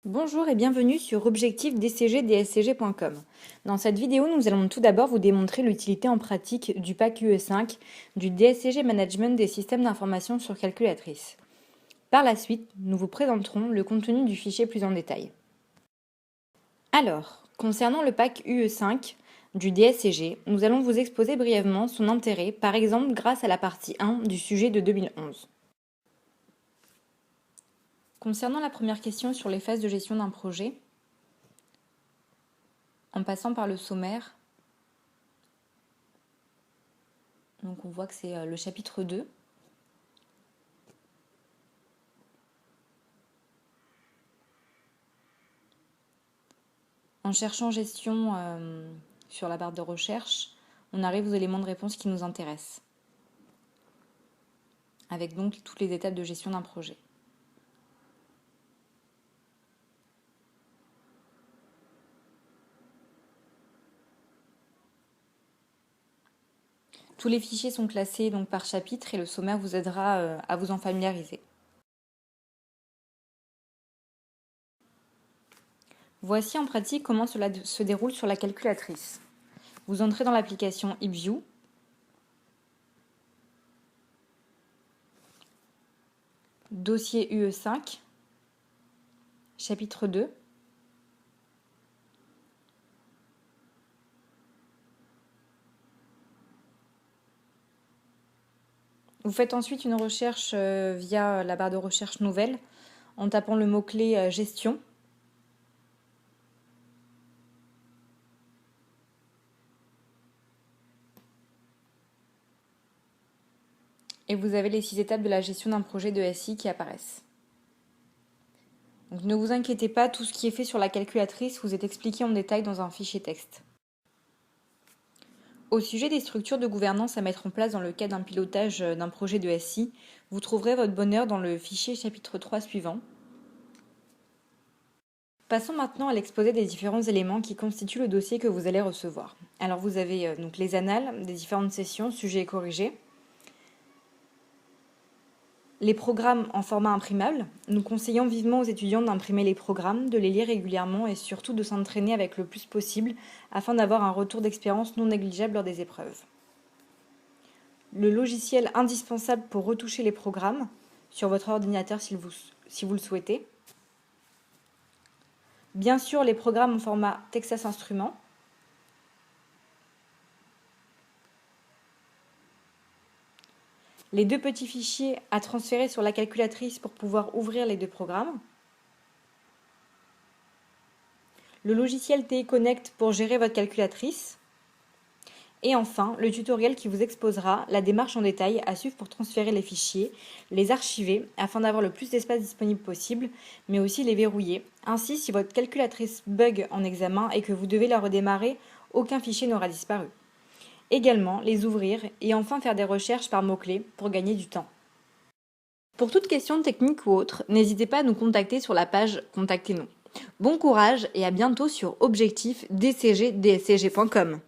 Bonjour et bienvenue sur objectif-dcg-dscg.com. Dans cette vidéo, nous allons tout d'abord vous démontrer l'utilité en pratique du pack UE5 du DSCG Management des systèmes d'information sur calculatrice. Par la suite, nous vous présenterons le contenu du fichier plus en détail. Alors, concernant le pack UE5 du DSCG, nous allons vous exposer brièvement son intérêt, par exemple grâce à la partie 1 du sujet de 2011. Concernant la première question sur les phases de gestion d'un projet, en passant par le sommaire, donc on voit que c'est le chapitre 2. En cherchant gestion sur la barre de recherche, on arrive aux éléments de réponse qui nous intéressent, avec donc toutes les étapes de gestion d'un projet. Tous les fichiers sont classés donc par chapitre et le sommaire vous aidera à vous en familiariser. Voici en pratique comment cela se déroule sur la calculatrice. Vous entrez dans l'application eView, dossier UE5, chapitre 2. Vous faites ensuite une recherche via la barre de recherche nouvelle en tapant le mot-clé gestion. Et vous avez les 6 étapes de la gestion d'un projet de SI qui apparaissent. Donc ne vous inquiétez pas, tout ce qui est fait sur la calculatrice vous est expliqué en détail dans un fichier texte. Au sujet des structures de gouvernance à mettre en place dans le cadre d'un pilotage d'un projet de SI, vous trouverez votre bonheur dans le fichier chapitre 3 suivant. Passons maintenant à l'exposé des différents éléments qui constituent le dossier que vous allez recevoir. Alors vous avez donc les annales des différentes sessions, sujets et corrigés. Les programmes en format imprimable. Nous conseillons vivement aux étudiants d'imprimer les programmes, de les lire régulièrement et surtout de s'entraîner avec le plus possible afin d'avoir un retour d'expérience non négligeable lors des épreuves. Le logiciel indispensable pour retoucher les programmes sur votre ordinateur si vous le souhaitez. Bien sûr, les programmes en format Texas Instruments. Les 2 petits fichiers à transférer sur la calculatrice pour pouvoir ouvrir les 2 programmes. Le logiciel TI Connect pour gérer votre calculatrice. Et enfin, le tutoriel qui vous exposera la démarche en détail à suivre pour transférer les fichiers, les archiver afin d'avoir le plus d'espace disponible possible, mais aussi les verrouiller. Ainsi, si votre calculatrice bug en examen et que vous devez la redémarrer, aucun fichier n'aura disparu. Également, les ouvrir et enfin faire des recherches par mots-clés pour gagner du temps. Pour toute question technique ou autre, n'hésitez pas à nous contacter sur la page Contactez-nous. Bon courage et à bientôt sur objectif-dcg-dscg.com.